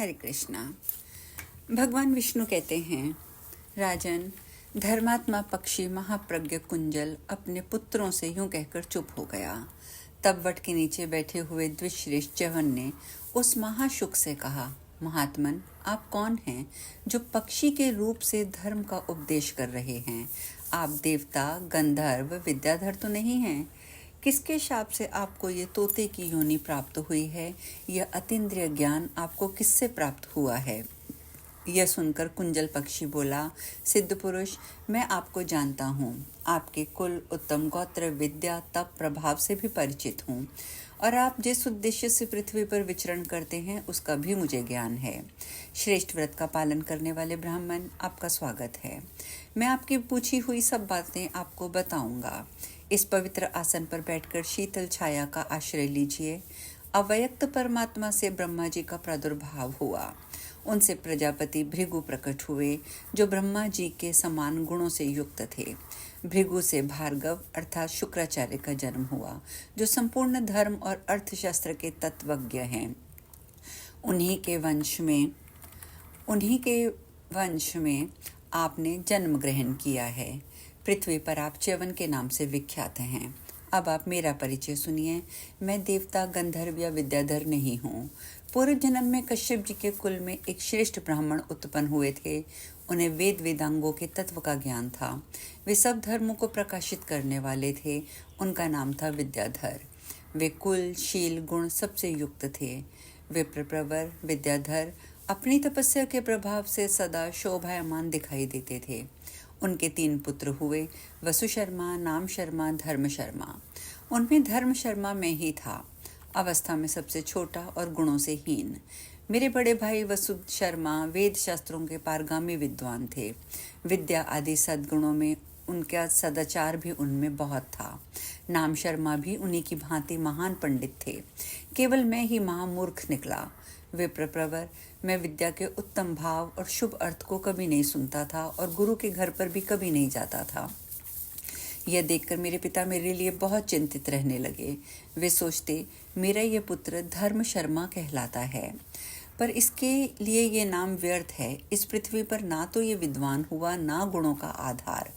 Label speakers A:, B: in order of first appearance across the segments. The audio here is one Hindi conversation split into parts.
A: हरे कृष्णा। भगवान विष्णु कहते हैं, राजन, धर्मात्मा पक्षी महाप्रज्ञ कुंजल अपने पुत्रों से यूं कहकर चुप हो गया। तब वट के नीचे बैठे हुए द्विश्रेष्ठ च्यवन ने उस महाशुक से कहा, महात्मन, आप कौन हैं जो पक्षी के रूप से धर्म का उपदेश कर रहे हैं? आप देवता, गंधर्व, विद्याधर तो नहीं हैं। किसके शाप से आपको ये तोते की योनि प्राप्त हुई है? यह अतीन्द्रिय ज्ञान आपको किससे प्राप्त हुआ है? यह सुनकर कुंजल पक्षी बोला, सिद्ध पुरुष, मैं आपको जानता हूँ। आपके कुल, उत्तम गोत्र, विद्या, तप, प्रभाव से भी परिचित हूँ और आप जिस उद्देश्य से पृथ्वी पर विचरण करते हैं उसका भी मुझे ज्ञान है। श्रेष्ठ व्रत का पालन करने वाले ब्राह्मण, आपका स्वागत है। मैं आपकी पूछी हुई सब बातें आपको बताऊंगा। इस पवित्र आसन पर बैठकर शीतल छाया का आश्रय लीजिए। अव्यक्त परमात्मा से ब्रह्मा जी का प्रादुर्भाव हुआ। उनसे प्रजापति भृगु प्रकट हुए, जो ब्रह्मा जी के समान गुणों से युक्त थे। भृगु से भार्गव अर्थात शुक्राचार्य का जन्म हुआ, जो संपूर्ण धर्म और अर्थशास्त्र के तत्वज्ञ हैं। उन्हीं के वंश में आपने जन्म ग्रहण किया है। पृथ्वी पर आप च्यवन के नाम से विख्यात हैं। अब आप मेरा परिचय सुनिए। मैं देवता, गंधर्व या विद्याधर नहीं हूँ। पूर्व जन्म में कश्यप जी के कुल में एक श्रेष्ठ ब्राह्मण उत्पन्न हुए थे। उन्हें वेद वेदांगों के तत्व का ज्ञान था। वे सब धर्मों को प्रकाशित करने वाले थे। उनका नाम था विद्याधर। वे कुल, शील, गुण सबसे युक्त थे। वे प्रवर विद्याधर अपनी तपस्या के प्रभाव से सदा शोभायमान दिखाई देते थे। उनके 3 पुत्र हुए, वसु शर्मा, नाम शर्मा, धर्म शर्मा। उनमें धर्म शर्मा में ही था, अवस्था में सबसे छोटा और गुणों से हीन। मेरे बड़े भाई वसु शर्मा वेद शास्त्रों के पारगामी विद्वान थे। विद्या आदि सद्गुणों में उनका सदाचार भी उनमें बहुत था। नाम शर्मा भी उन्हीं की भांति महान पंडित थे। केवल मैं ही महामूर्ख निकला। विप्रवर, मैं विद्या के उत्तम भाव और शुभ अर्थ को कभी नहीं सुनता था और गुरु के घर पर भी कभी नहीं जाता था। यह देखकर मेरे पिता मेरे लिए बहुत चिंतित रहने लगे। वे सोचते, मेरा यह पुत्र धर्म शर्मा कहलाता है, पर इसके लिए ये नाम व्यर्थ है। इस पृथ्वी पर ना तो ये विद्वान हुआ, ना गुणों का आधार।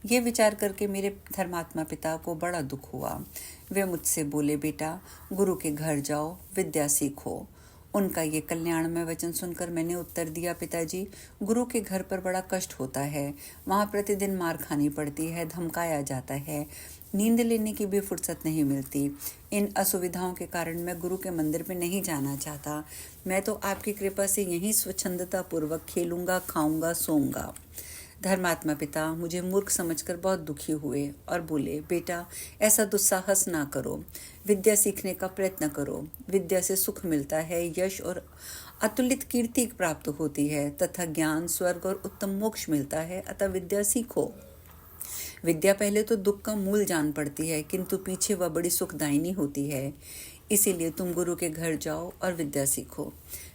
A: ये विचार करके मेरे धर्मात्मा पिता को बड़ा दुख हुआ। वे मुझसे बोले, बेटा, गुरु के घर जाओ, विद्या सीखो। उनका ये कल्याणमय वचन सुनकर मैंने उत्तर दिया, पिताजी, गुरु के घर पर बड़ा कष्ट होता है। वहाँ प्रतिदिन मार खानी पड़ती है, धमकाया जाता है, नींद लेने की भी फुर्सत नहीं मिलती। इन असुविधाओं के कारण मैं गुरु के मंदिर में नहीं जाना चाहता। मैं तो आपकी कृपा से यहीं स्वच्छंदता पूर्वक खेलूंगा, खाऊंगा, सोऊंगा। धर्मात्मा पिता मुझे मूर्ख समझकर बहुत दुखी हुए और बोले, बेटा, ऐसा दुस्साहस ना करो। विद्या सीखने का प्रयत्न करो। विद्या से सुख मिलता है, यश और अतुलित कीर्ति प्राप्त होती है तथा ज्ञान, स्वर्ग और उत्तम मोक्ष मिलता है। अतः विद्या सीखो। विद्या पहले तो दुख का मूल जान पड़ती है, किंतु पीछे वह बड़ी सुखदायिनी होती है। इसीलिए तुम गुरु के घर जाओ और विद्या सीखो।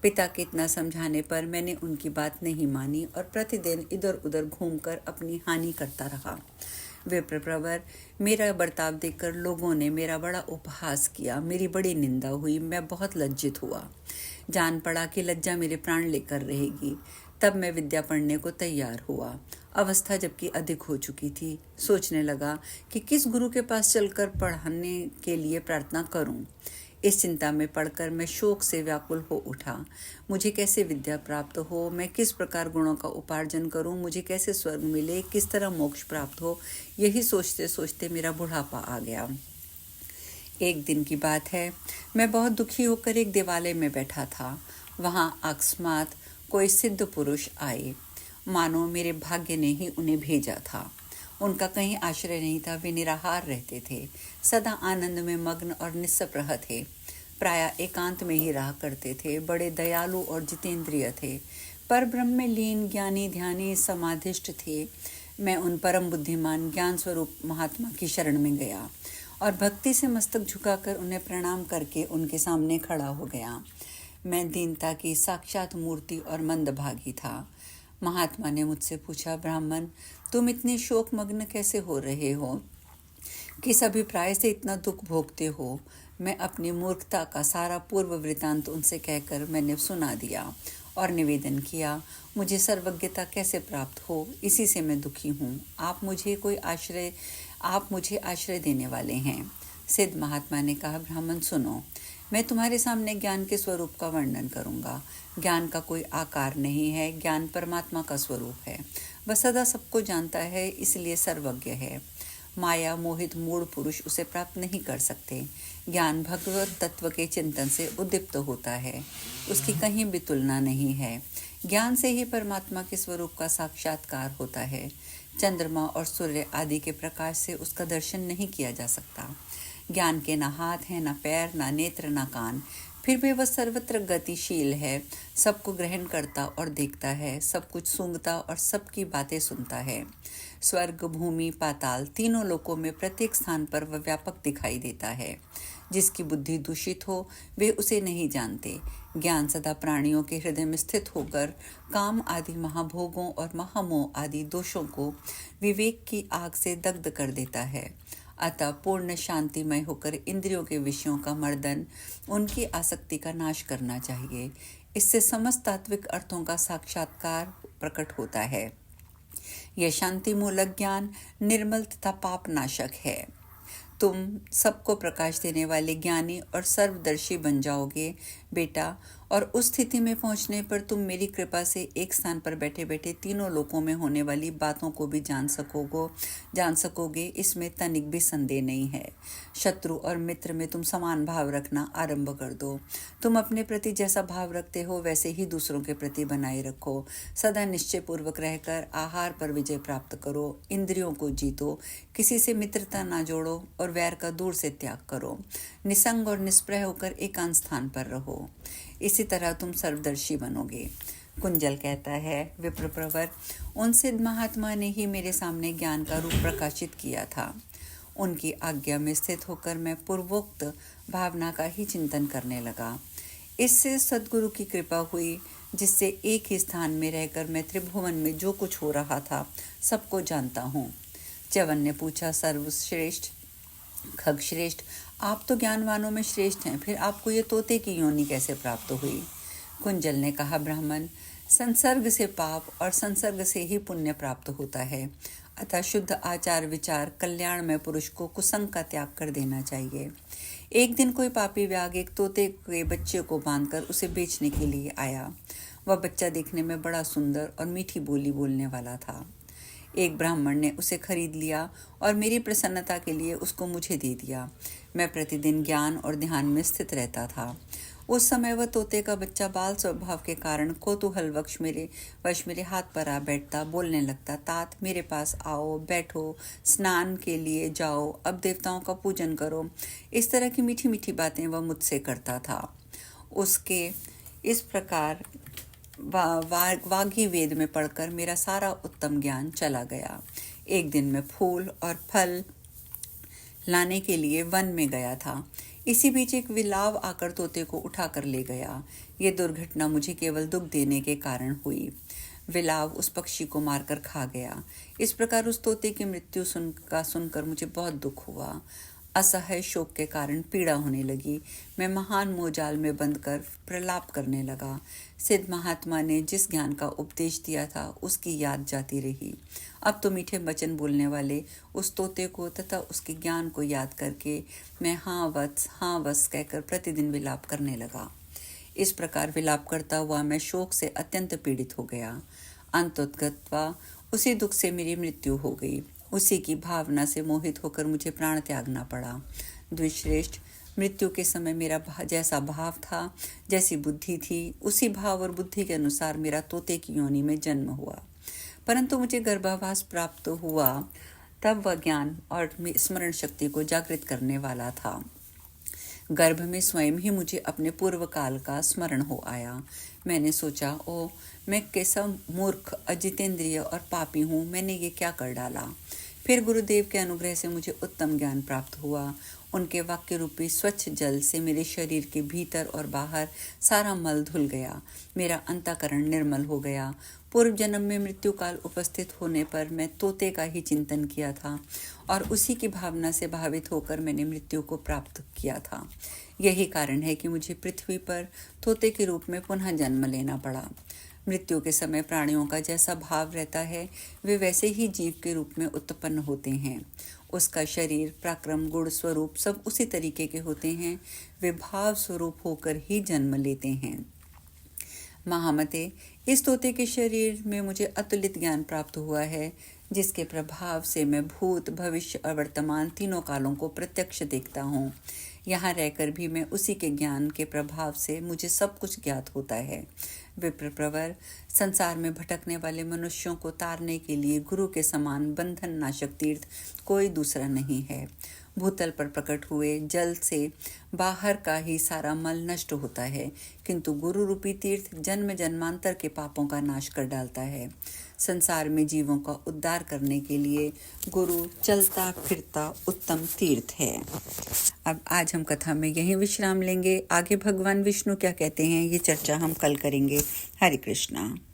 A: पिता के इतना समझाने पर मैंने उनकी बात नहीं मानी और प्रतिदिन इधर उधर घूमकर अपनी हानि करता रहा। विप्रवर, मेरा बर्ताव देखकर लोगों ने मेरा बड़ा उपहास किया। मेरी बड़ी निंदा हुई। मैं बहुत लज्जित हुआ। जान पड़ा कि लज्जा मेरे प्राण लेकर रहेगी। तब मैं विद्या पढ़ने को तैयार हुआ। अवस्था जबकि अधिक हो चुकी थी। सोचने लगा कि किस गुरु के पास चलकर पढ़ाने के लिए प्रार्थना करूं। इस चिंता में पढ़कर मैं शोक से व्याकुल हो उठा। मुझे कैसे विद्या प्राप्त हो, मैं किस प्रकार गुणों का उपार्जन करूं, मुझे कैसे स्वर्ग मिले, किस तरह मोक्ष प्राप्त हो, यही सोचते सोचते मेरा बुढ़ापा आ गया। एक दिन की बात है, मैं बहुत दुखी होकर एक देवालय में बैठा था। वहां अकस्मात कोई सिद्ध पुरुष आए, मानो मेरे भाग्य ने ही उन्हें भेजा था। उनका कहीं आश्रय नहीं था। वे निराहार रहते थे, सदा आनंद में मग्न और निस्पृह थे। प्रायः एकांत में ही रहा करते थे। बड़े दयालु और जितेंद्रिय थे। पर ब्रह्म में लीन, ज्ञानी, ध्यानी, समाधिष्ठ थे। मैं उन परम बुद्धिमान ज्ञान स्वरूप महात्मा की शरण में गया और भक्ति से मस्तक झुकाकर उन्हें प्रणाम करके उनके सामने खड़ा हो गया। मैं दीनता की साक्षात मूर्ति और मंदभागी था। महात्मा ने मुझसे पूछा, ब्राह्मण, तुम इतने शोकमग्न कैसे हो रहे हो? किस अभिप्राय से इतना दुख भोगते हो? मैं अपनी मूर्खता का सारा पूर्व वृतांत उनसे कहकर मैंने सुना दिया और निवेदन किया, मुझे सर्वज्ञता कैसे प्राप्त हो, इसी से मैं दुखी हूँ। आप मुझे आश्रय देने वाले हैं। सिद्ध महात्मा ने कहा, ब्राह्मण सुनो, मैं तुम्हारे सामने ज्ञान के स्वरूप का वर्णन करूँगा। ज्ञान का कोई आकार नहीं है, ज्ञान परमात्मा का स्वरूप है। वह सदा सबको जानता है, इसलिए सर्वज्ञ है। माया मोहित मूढ़ पुरुष उसे प्राप्त नहीं कर सकते। ज्ञान भगवत तत्व के चिंतन से उद्दीप्त होता है, उसकी कहीं भी तुलना नहीं है। ज्ञान से ही परमात्मा के स्वरूप का साक्षात्कार होता है। चंद्रमा और सूर्य आदि के प्रकाश से उसका दर्शन नहीं किया जा सकता। ज्ञान के न हाथ हैं, न पैर, न नेत्र, न कान, फिर भी वह सर्वत्र गतिशील है, सबको ग्रहण करता और देखता है, सब कुछ सूंघता और सबकी बातें सुनता है। स्वर्ग, भूमि, पाताल तीनों लोकों में प्रत्येक स्थान पर वह व्यापक दिखाई देता है। जिसकी बुद्धि दूषित हो वे उसे नहीं जानते। ज्ञान सदा प्राणियों के हृदय में स्थित होकर काम आदि महाभोगों और महामोह आदि दोषों को विवेक की आग से दग्ध कर देता है। अतः पूर्ण शांतिमय होकर इंद्रियों के विषयों का मर्दन, उनकी आसक्ति का नाश करना चाहिए। इससे समस्त तात्विक अर्थों का साक्षात्कार प्रकट होता है। यह शांति मूलक ज्ञान निर्मल तथा पाप नाशक है। तुम सबको प्रकाश देने वाले ज्ञानी और सर्वदर्शी बन जाओगे बेटा, और उस स्थिति में पहुंचने पर तुम मेरी कृपा से एक स्थान पर बैठे बैठे तीनों लोकों में होने वाली बातों को भी जान सकोगे। इसमें तनिक भी संदेह नहीं है। शत्रु और मित्र में तुम समान भाव रखना आरंभ कर दो। तुम अपने प्रति जैसा भाव रखते हो वैसे ही दूसरों के प्रति बनाए रखो। सदा निश्चय पूर्वक रहकर आहार पर विजय प्राप्त करो। इंद्रियों को जीतो, किसी से मित्रता ना जोड़ो और वैर का दूर से त्याग करो। निसंग और निष्प्रह होकर एकांत स्थान पर रहो। इसी तरह तुम सर्वदर्शी बनोगे। कुंजल कहता है, विप्रप्रवर, उन सिद्ध महात्मा ने ही मेरे सामने ज्ञान का रूप प्रकाशित किया था। उनकी आज्ञा में स्थित होकर मैं पूर्वोक्त भावना का ही चिंतन करने लगा। इससे सद्गुरु की कृपा हुई, जिससे एक ही स्थान में रहकर मैं त्रिभुवन में जो कुछ हो रहा था सबको जानता हूँ। च्यवन ने पूछा, सर्वश्रेष्ठ खगश्रेष्ठ, आप तो ज्ञानवानों में श्रेष्ठ हैं, फिर आपको ये तोते की योनि कैसे प्राप्त हुई? कुंजल ने कहा, ब्राह्मण, संसर्ग से पाप और संसर्ग से ही पुण्य प्राप्त होता है। अतः शुद्ध आचार विचार कल्याण में पुरुष को कुसंग का त्याग कर देना चाहिए। एक दिन कोई पापी व्याग एक तोते के बच्चे को बांधकर उसे बेचने के लिए आया। वह बच्चा देखने में बड़ा सुंदर और मीठी बोली बोलने वाला था। एक ब्राह्मण ने उसे खरीद लिया और मेरी प्रसन्नता के लिए उसको मुझे दे दिया। मैं प्रतिदिन ज्ञान और ध्यान में स्थित रहता था। उस समय वह तोते का बच्चा बाल स्वभाव के कारण कौतूहल वश मेरे हाथ पर आ बैठता, बोलने लगता, तात मेरे पास आओ, बैठो, स्नान के लिए जाओ, अब देवताओं का पूजन करो। इस तरह की मीठी मीठी बातें वह मुझसे करता था। उसके इस प्रकार वागी वेद में पढ़कर मेरा सारा उत्तम ज्ञान चला गया। एक दिन मैं फूल और फल लाने के लिए वन में गया था। इसी बीच एक विलाव आकर तोते को उठाकर ले गया। ये दुर्घटना मुझे केवल दुख देने के कारण हुई। विलाव उस पक्षी को मारकर खा गया। इस प्रकार उस तोते की मृत्यु सुनकर मुझे बहुत दुख हुआ। असह्य शोक के कारण पीड़ा होने लगी। मैं महान मोहजाल में बंद कर प्रलाप करने लगा। सिद्ध महात्मा ने जिस ज्ञान का उपदेश दिया था उसकी याद जाती रही। अब तो मीठे वचन बोलने वाले उस तोते को तथा उसके ज्ञान को याद करके मैं हाँ वत्स कहकर प्रतिदिन विलाप करने लगा। इस प्रकार विलाप करता हुआ मैं शोक से अत्यंत पीड़ित हो गया। अंततः उसी दुख से मेरी मृत्यु हो गई। उसी की भावना से मोहित होकर मुझे प्राण त्यागना पड़ा। द्विश्रेष्ठ, मृत्यु के समय मेरा जैसा भाव था, जैसी बुद्धि थी, उसी भाव और बुद्धि के अनुसार मेरा तोते की योनि में जन्म हुआ। परंतु मुझे गर्भावास प्राप्त हुआ तब वह ज्ञान और स्मरण शक्ति को जागृत करने वाला था। गर्भ में स्वयं ही मुझे अपने पूर्व काल का स्मरण हो आया। मैंने सोचा, ओ मैं कैसा मूर्ख, अजितेंद्रिय और पापी हूँ, मैंने ये क्या कर डाला। फिर गुरुदेव के अनुग्रह से मुझे उत्तम ज्ञान प्राप्त हुआ। उनके वाक्य रूपी स्वच्छ जल से मेरे शरीर के भीतर और बाहर सारा मल धुल गया। मेरा अंतःकरण निर्मल हो गया। पूर्व जन्म में मृत्यु काल उपस्थित होने पर मैं तोते का ही चिंतन किया था और उसी की भावना से भावित होकर मैंने मृत्यु को प्राप्त किया था। यही कारण है कि मुझे पृथ्वी पर तोते के रूप में पुनः जन्म लेना पड़ा। मृत्यु के समय प्राणियों का जैसा भाव रहता है वे वैसे ही जीव के रूप में उत्पन्न होते हैं। उसका शरीर, पराक्रम, गुण, स्वरूप सब उसी तरीके के होते हैं। वे भाव स्वरूप होकर ही जन्म लेते हैं। महामते, इस तोते के शरीर में मुझे अतुलित ज्ञान प्राप्त हुआ है, जिसके प्रभाव से मैं भूत, भविष्य और वर्तमान तीनों कालों को प्रत्यक्ष देखता हूँ। यहाँ रहकर भी मैं उसी के ज्ञान के प्रभाव से मुझे सब कुछ ज्ञात होता है। विप्रवर, संसार में भटकने वाले मनुष्यों को तारने के लिए गुरु के समान बंधन नाशक तीर्थ कोई दूसरा नहीं है। भूतल पर प्रकट हुए जल से बाहर का ही सारा मल नष्ट होता है, किंतु गुरु रूपी तीर्थ जन्म जन्मांतर के पापों का नाश कर डालता है। संसार में जीवों का उद्धार करने के लिए गुरु चलता फिरता उत्तम तीर्थ है। अब आज हम कथा में यहीं विश्राम लेंगे। आगे भगवान विष्णु क्या कहते हैं ये चर्चा हम कल करेंगे। हरे कृष्णा।